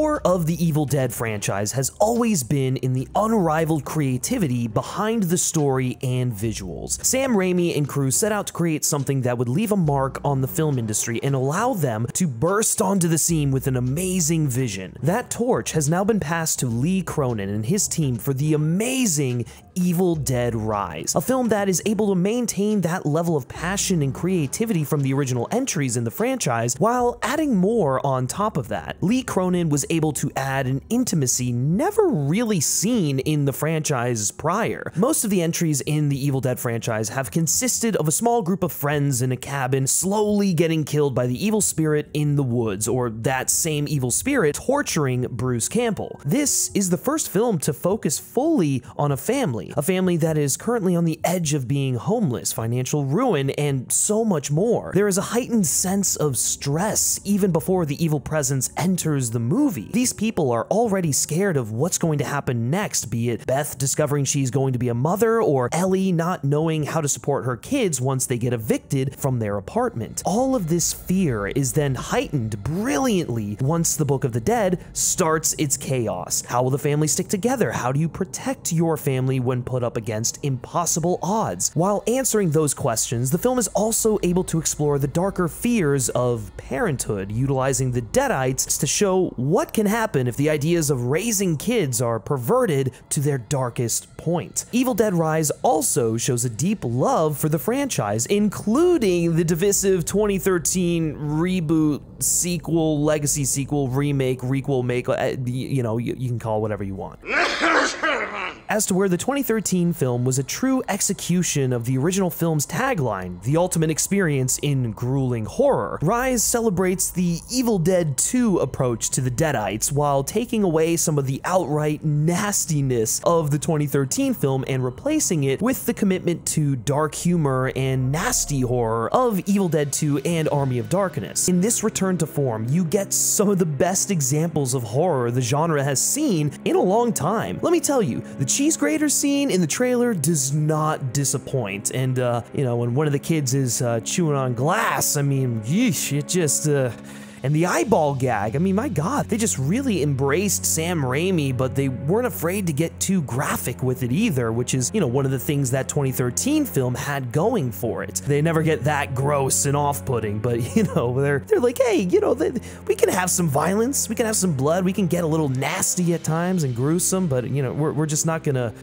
core of the Evil Dead franchise has always been in the unrivaled creativity behind the story and visuals. Sam Raimi and crew set out to create something that would leave a mark on the film industry and allow them to burst onto the scene with an amazing vision. That torch has now been passed to Lee Cronin and his team for the amazing Evil Dead Rise, a film that is able to maintain that level of passion and creativity from the original entries in the franchise while adding more on top of that. Lee Cronin was able to add an intimacy never really seen in the franchise prior. Most of the entries in the Evil Dead franchise have consisted of a small group of friends in a cabin slowly getting killed by the evil spirit in the woods, or that same evil spirit torturing Bruce Campbell. This is the first film to focus fully on a family that is currently on the edge of being homeless, financial ruin, and so much more. There is a heightened sense of stress even before the evil presence enters the movie. These people are already scared of what's going to happen next, be it Beth discovering she's going to be a mother, or Ellie not knowing how to support her kids once they get evicted from their apartment. All of this fear is then heightened brilliantly once the Book of the Dead starts its chaos. How will the family stick together? How do you protect your family when put up against impossible odds? While answering those questions, the film is also able to explore the darker fears of parenthood, utilizing the Deadites to show what can happen if the ideas of raising kids are perverted to their darkest point. Evil Dead Rise also shows a deep love for the franchise, including the divisive 2013 reboot, sequel, legacy sequel, remake, requel, make, you can call it whatever you want. As to where the 2013 film was a true execution of the original film's tagline, the ultimate experience in grueling horror, Rise celebrates the Evil Dead 2 approach to the Deadites while taking away some of the outright nastiness of the 2013 film and replacing it with the commitment to dark humor and nasty horror of Evil Dead 2 and Army of Darkness. In this return to form, you get some of the best examples of horror the genre has seen in a long time. Let me tell you, the cheese grater scene in the trailer does not disappoint, and when one of the kids is chewing on glass, I mean, yeesh, it just and the eyeball gag, I mean, my God, they just really embraced Sam Raimi, but they weren't afraid to get too graphic with it either, which is, one of the things that 2013 film had going for it. They never get that gross and off-putting, but, they're like, hey, we can have some violence, we can have some blood, we can get a little nasty at times and gruesome, but, we're just not gonna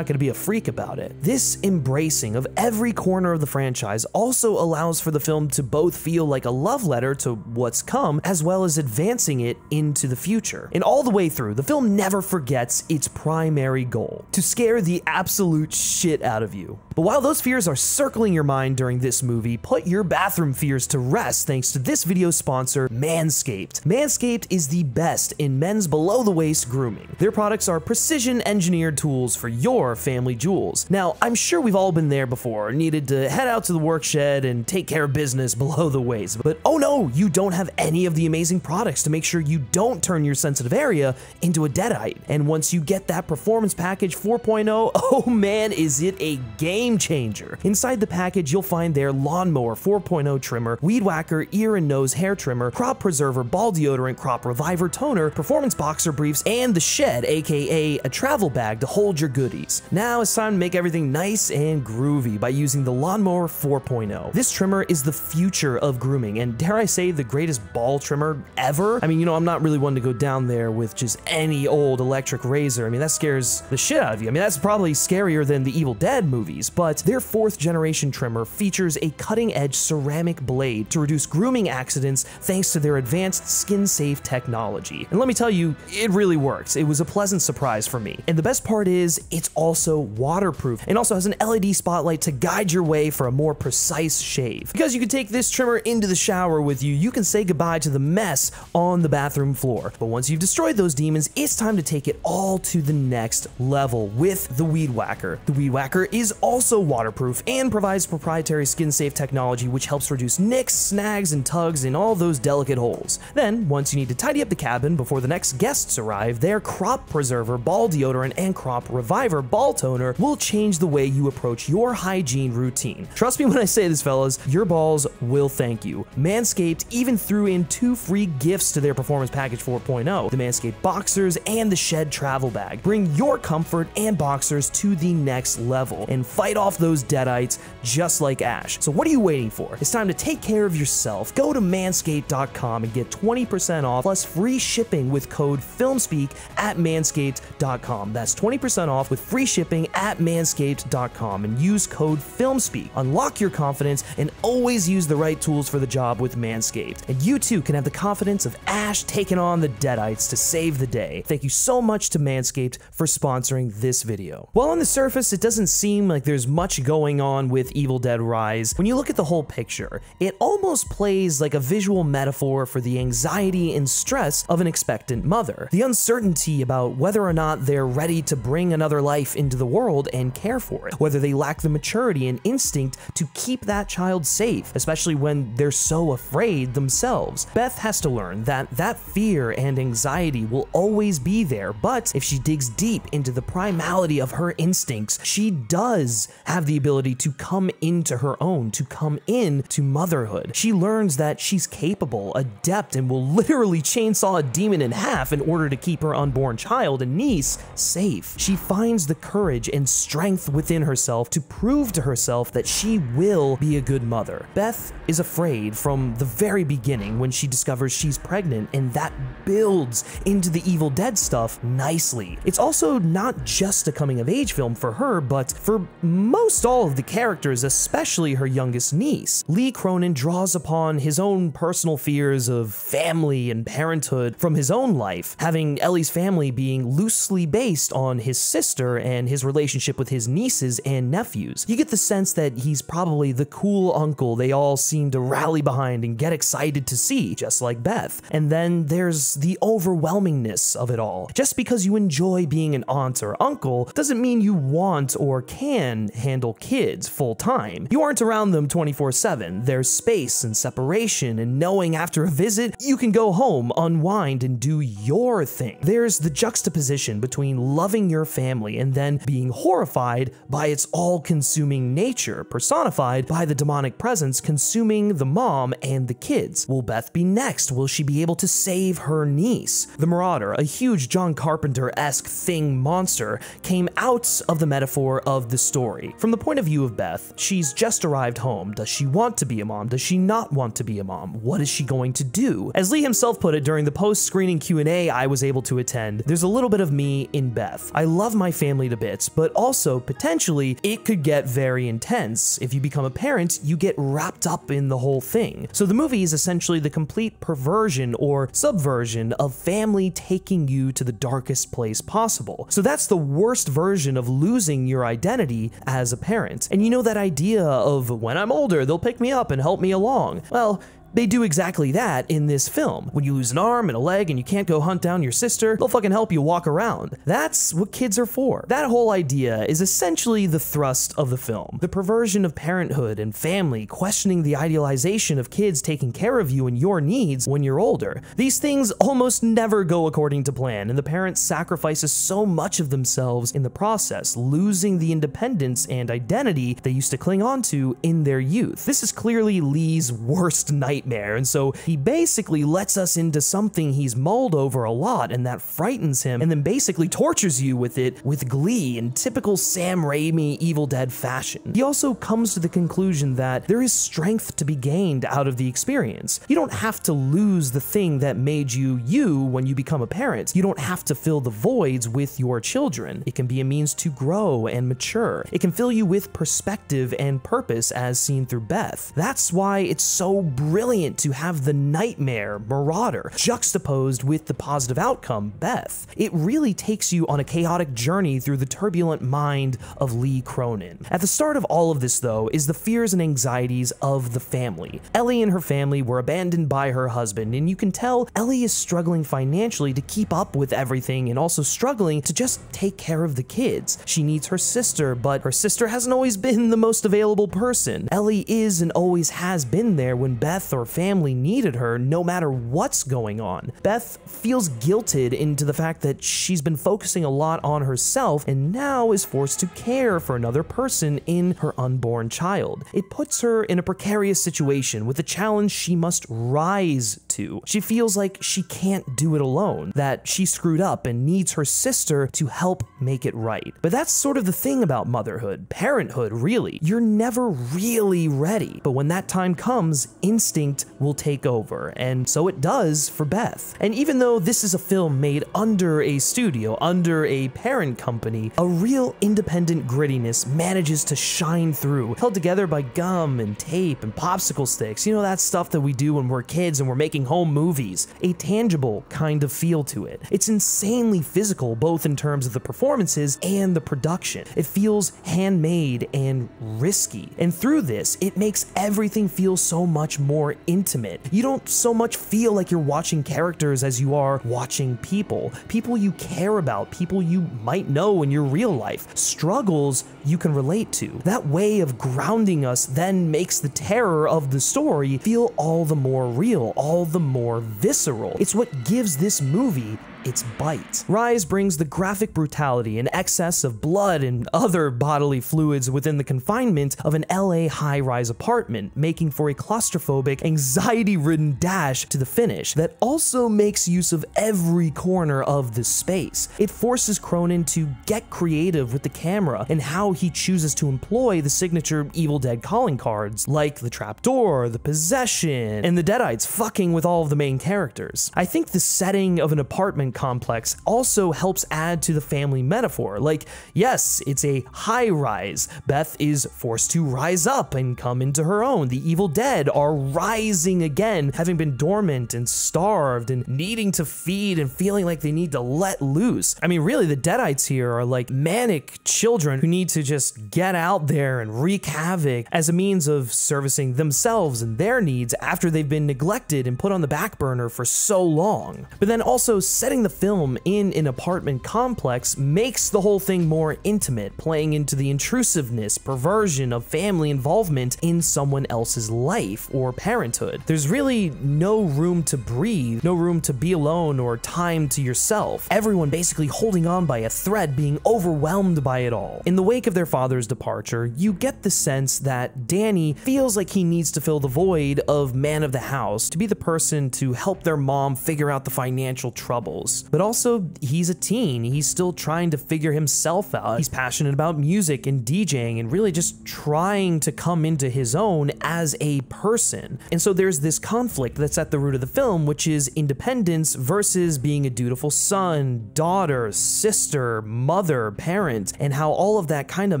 be a freak about it. This embracing of every corner of the franchise also allows for the film to both feel like a love letter to what's come, as well as advancing it into the future. And all the way through, the film never forgets its primary goal: to scare the absolute shit out of you. But while those fears are circling your mind during this movie, put your bathroom fears to rest thanks to this video's sponsor, Manscaped. Manscaped is the best in men's below-the-waist grooming. Their products are precision-engineered tools for your family jewels. Now, I'm sure we've all been there before, needed to head out to the work shed and take care of business below the waist, but oh no, you don't have any of the amazing products to make sure you don't turn your sensitive area into a deadite. And once you get that Performance Package 4.0, oh man, is it a game changer. Inside the package, you'll find their Lawnmower 4.0 trimmer, Weed Whacker ear and nose hair trimmer, Crop Preserver ball deodorant, Crop Reviver toner, Performance Boxer briefs, and the Shed, aka a travel bag to hold your goodies. Now it's time to make everything nice and groovy by using the Lawnmower 4.0. This trimmer is the future of grooming, and dare I say, the greatest ball trimmer ever. I mean, I'm not really one to go down there with just any old electric razor. I mean, that scares the shit out of you. I mean, that's probably scarier than the Evil Dead movies, but their 4th generation trimmer features a cutting-edge ceramic blade to reduce grooming accidents thanks to their advanced skin-safe technology. And let me tell you, it really works. It was a pleasant surprise for me. And the best part is, it's also waterproof and also has an LED spotlight to guide your way for a more precise shave. Because you can take this trimmer into the shower with you, you can say goodbye to the mess on the bathroom floor. But once you've destroyed those demons, it's time to take it all to the next level with the Weed Whacker. The Weed Whacker is also also waterproof and provides proprietary skin-safe technology which helps reduce nicks, snags, and tugs in all those delicate holes. Then, once you need to tidy up the cabin before the next guests arrive, their Crop Preserver Ball Deodorant and Crop Reviver Ball Toner will change the way you approach your hygiene routine. Trust me when I say this, fellas, your balls will thank you. Manscaped even threw in 2 free gifts to their Performance Package 4.0, the Manscaped Boxers and the Shed Travel Bag. Bring your comfort and boxers to the next level and fight off those deadites just like Ash. So what are you waiting for? It's time to take care of yourself. Go to manscaped.com and get 20% off plus free shipping with code FilmSpeak at manscaped.com. That's 20% off with free shipping at manscaped.com and use code FilmSpeak. Unlock your confidence and always use the right tools for the job with Manscaped. And you too can have the confidence of Ash taking on the deadites to save the day. Thank you so much to Manscaped for sponsoring this video. While on the surface, it doesn't seem like there's much going on with Evil Dead Rise, when you look at the whole picture, it almost plays like a visual metaphor for the anxiety and stress of an expectant mother. The uncertainty about whether or not they're ready to bring another life into the world and care for it, whether they lack the maturity and instinct to keep that child safe, especially when they're so afraid themselves. Beth has to learn that that fear and anxiety will always be there, but if she digs deep into the primality of her instincts, she does have the ability to come into her own, to come into motherhood. She learns that she's capable, adept, and will literally chainsaw a demon in half in order to keep her unborn child and niece safe. She finds the courage and strength within herself to prove to herself that she will be a good mother. Beth is afraid from the very beginning when she discovers she's pregnant, and that builds into the Evil Dead stuff nicely. It's also not just a coming-of-age film for her, but for most all of the characters, especially her youngest niece. Lee Cronin draws upon his own personal fears of family and parenthood from his own life, having Ellie's family being loosely based on his sister and his relationship with his nieces and nephews. You get the sense that he's probably the cool uncle they all seem to rally behind and get excited to see, just like Beth. And then there's the overwhelmingness of it all. Just because you enjoy being an aunt or uncle doesn't mean you want or can handle kids full time. You aren't around them 24/7. There's space and separation and knowing after a visit you can go home, unwind, and do your thing. There's the juxtaposition between loving your family and then being horrified by its all-consuming nature, personified by the demonic presence consuming the mom and the kids. Will Beth be next? Will she be able to save her niece? The Marauder, a huge John Carpenter-esque thing monster, came out of the metaphor of the story. From the point of view of Beth, she's just arrived home. Does she want to be a mom? Does she not want to be a mom? What is she going to do? As Lee himself put it during the post-screening Q&A I was able to attend, there's a little bit of me in Beth. I love my family to bits, but also, potentially, it could get very intense. If you become a parent, you get wrapped up in the whole thing. So the movie is essentially the complete perversion or subversion of family taking you to the darkest place possible. So that's the worst version of losing your identity as a parent. And you know that idea of, when I'm older, they'll pick me up and help me along. Well, they do exactly that in this film. When you lose an arm and a leg and you can't go hunt down your sister, they'll fucking help you walk around. That's what kids are for. That whole idea is essentially the thrust of the film. The perversion of parenthood and family, questioning the idealization of kids taking care of you and your needs when you're older. These things almost never go according to plan, and the parent sacrifices so much of themselves in the process, losing the independence and identity they used to cling on to in their youth. This is clearly Lee's worst nightmare, and so he basically lets us into something he's mulled over a lot, and that frightens him, and then basically tortures you with it with glee in typical Sam Raimi Evil Dead fashion. He also comes to the conclusion that there is strength to be gained out of the experience. You don't have to lose the thing that made you you when you become a parent. You don't have to fill the voids with your children. It can be a means to grow and mature. It can fill you with perspective and purpose as seen through Beth. That's why it's so brilliant brilliant to have the nightmare Marauder juxtaposed with the positive outcome, Beth. It really takes you on a chaotic journey through the turbulent mind of Lee Cronin. At the start of all of this, though, is the fears and anxieties of the family. Ellie and her family were abandoned by her husband, and you can tell Ellie is struggling financially to keep up with everything and also struggling to just take care of the kids. She needs her sister, but her sister hasn't always been the most available person. Ellie is and always has been there when Beth or family needed her, no matter what's going on. Beth feels guilted into the fact that she's been focusing a lot on herself and now is forced to care for another person in her unborn child. It puts her in a precarious situation with a challenge she must rise to. She feels like she can't do it alone, that she screwed up and needs her sister to help make it right. But that's sort of the thing about motherhood, parenthood really. You're never really ready, but when that time comes, instinct will take over, and so it does for Beth. And even though this is a film made under a studio, under a parent company, a real independent grittiness manages to shine through, held together by gum and tape and popsicle sticks, you know, that stuff that we do when we're kids and we're making home movies. A tangible kind of feel to it. It's insanely physical, both in terms of the performances and the production. It feels handmade and risky, and through this, it makes everything feel so much more intimate. You don't so much feel like you're watching characters as you are watching people. People you care about, people you might know in your real life, struggles you can relate to. That way of grounding us then makes the terror of the story feel all the more real, all the more visceral. It's what gives this movie its bite. Rise brings the graphic brutality and excess of blood and other bodily fluids within the confinement of an LA high-rise apartment, making for a claustrophobic, anxiety-ridden dash to the finish that also makes use of every corner of the space. It forces Cronin to get creative with the camera and how he chooses to employ the signature Evil Dead calling cards, like the trapdoor, the possession, and the Deadites fucking with all of the main characters. I think the setting of an apartment complex also helps add to the family metaphor. Like, yes, it's a high rise. Beth is forced to rise up and come into her own. The Evil Dead are rising again, having been dormant and starved and needing to feed and feeling like they need to let loose. I mean, really, the Deadites here are like manic children who need to just get out there and wreak havoc as a means of servicing themselves and their needs after they've been neglected and put on the back burner for so long. But then also setting the film in an apartment complex makes the whole thing more intimate, playing into the intrusiveness, perversion of family involvement in someone else's life or parenthood. There's really no room to breathe, no room to be alone or time to yourself. Everyone basically holding on by a thread, being overwhelmed by it all. In the wake of their father's departure, you get the sense that Danny feels like he needs to fill the void of man of the house, to be the person to help their mom figure out the financial troubles. But also, he's a teen. He's still trying to figure himself out. He's passionate about music and DJing and really just trying to come into his own as a person. And so there's this conflict that's at the root of the film, which is independence versus being a dutiful son, daughter, sister, mother, parent, and how all of that kind of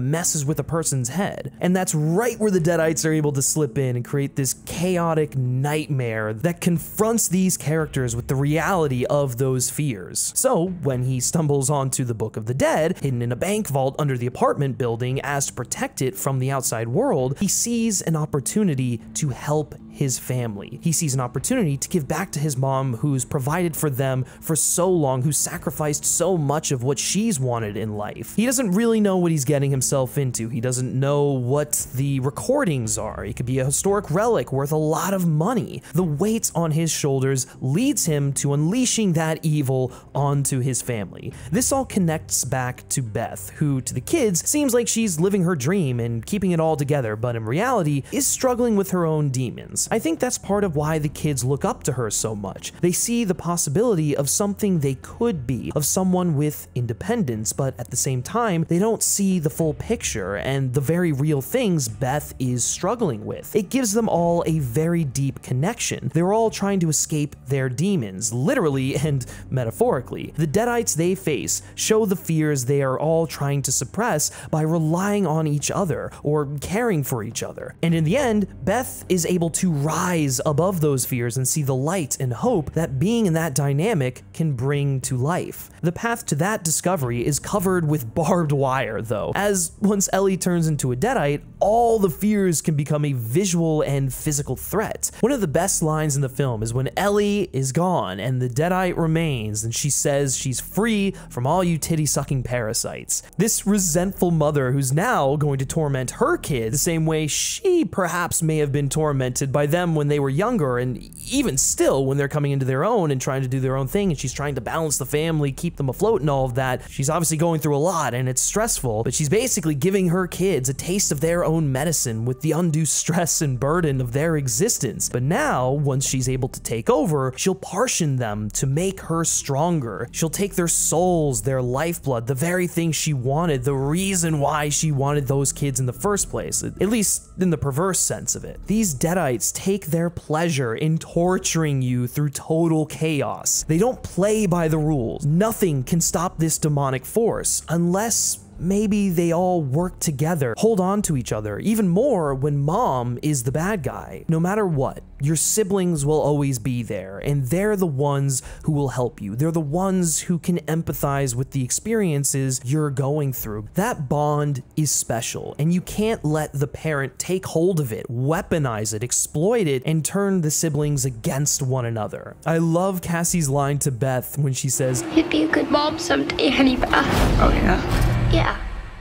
messes with a person's head. And that's right where the Deadites are able to slip in and create this chaotic nightmare that confronts these characters with the reality of those fears. So when he stumbles onto the Book of the Dead, hidden in a bank vault under the apartment building as to protect it from the outside world, he sees an opportunity to help his family. He sees an opportunity to give back to his mom, who's provided for them for so long, who sacrificed so much of what she's wanted in life. He doesn't really know what he's getting himself into. He doesn't know what the recordings are. It could be a historic relic worth a lot of money. The weight on his shoulders leads him to unleashing that evil onto his family. This all connects back to Beth, who to the kids seems like she's living her dream and keeping it all together, but in reality is struggling with her own demons. I think that's part of why the kids look up to her so much. They see the possibility of something they could be, of someone with independence, but at the same time, they don't see the full picture and the very real things Beth is struggling with. It gives them all a very deep connection. They're all trying to escape their demons, literally and metaphorically. The Deadites they face show the fears they are all trying to suppress by relying on each other or caring for each other. And in the end, Beth is able to rise above those fears and see the light and hope that being in that dynamic can bring to life. The path to that discovery is covered with barbed wire, though, as once Ellie turns into a Deadite, all the fears can become a visual and physical threat. One of the best lines in the film is when Ellie is gone and the Deadite remains, and she says she's free from all you titty-sucking parasites. This resentful mother who's now going to torment her kid the same way she perhaps may have been tormented by them when they were younger, and even still when they're coming into their own and trying to do their own thing, and she's trying to balance the family, keep them afloat and all of that. She's obviously going through a lot and it's stressful, but she's basically giving her kids a taste of their own medicine with the undue stress and burden of their existence. But now, once she's able to take over, she'll partition them to make her stronger. She'll take their souls, their lifeblood, the very thing she wanted, the reason why she wanted those kids in the first place, at least in the perverse sense of it. These Deadites take their pleasure in torturing you through total chaos. They don't play by the rules. Nothing can stop this demonic force unless maybe they all work together, hold on to each other, even more when mom is the bad guy. No matter what, your siblings will always be there, and they're the ones who will help you. They're the ones who can empathize with the experiences you're going through. That bond is special, and you can't let the parent take hold of it, weaponize it, exploit it, and turn the siblings against one another. I love Cassie's line to Beth when she says, "You'd be a good mom someday, honey, Beth." Oh, yeah? Yeah.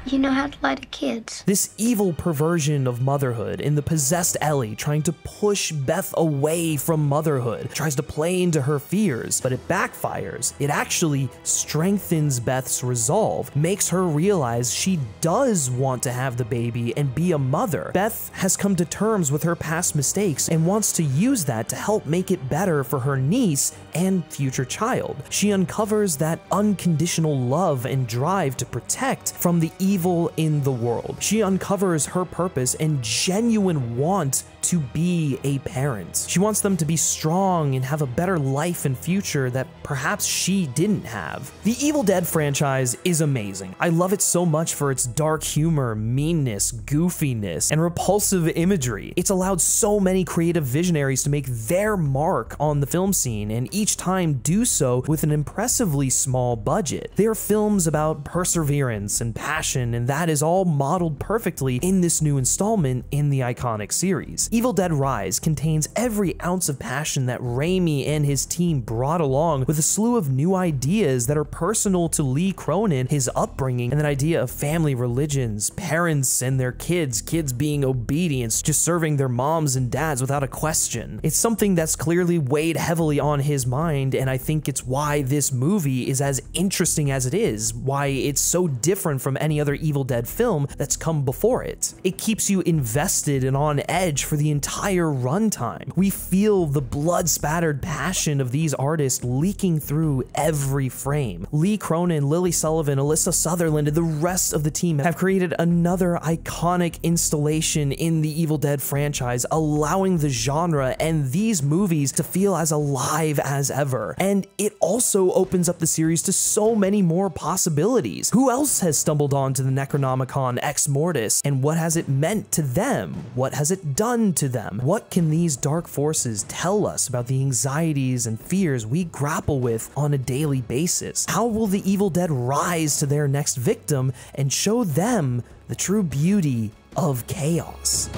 You know how to lie to kids. This evil perversion of motherhood in the possessed Ellie trying to push Beth away from motherhood, tries to play into her fears, but it backfires. It actually strengthens Beth's resolve, makes her realize she does want to have the baby and be a mother. Beth has come to terms with her past mistakes and wants to use that to help make it better for her niece and future child. She uncovers that unconditional love and drive to protect from the evil in the world. She uncovers her purpose and genuine want to be a parent. She wants them to be strong and have a better life and future that perhaps she didn't have. The Evil Dead franchise is amazing. I love it so much for its dark humor, meanness, goofiness, and repulsive imagery. It's allowed so many creative visionaries to make their mark on the film scene, and each time do so with an impressively small budget. They are films about perseverance and passion, and that is all modeled perfectly in this new installment in the iconic series. Evil Dead Rise contains every ounce of passion that Raimi and his team brought along, with a slew of new ideas that are personal to Lee Cronin, his upbringing, and that idea of family religions, parents and their kids being obedient, just serving their moms and dads without a question. It's something that's clearly weighed heavily on his mind, and I think it's why this movie is as interesting as it is, why it's so different from any other Evil Dead film that's come before it. It keeps you invested and on edge for the entire runtime. We feel the blood-spattered passion of these artists leaking through every frame. Lee Cronin, Lily Sullivan, Alyssa Sutherland, and the rest of the team have created another iconic installation in the Evil Dead franchise, allowing the genre and these movies to feel as alive as ever. And it also opens up the series to so many more possibilities. Who else has stumbled onto the Necronomicon Ex Mortis, and what has it meant to them? What has it done to them? What can these dark forces tell us about the anxieties and fears we grapple with on a daily basis? How will the Evil Dead rise to their next victim and show them the true beauty of chaos?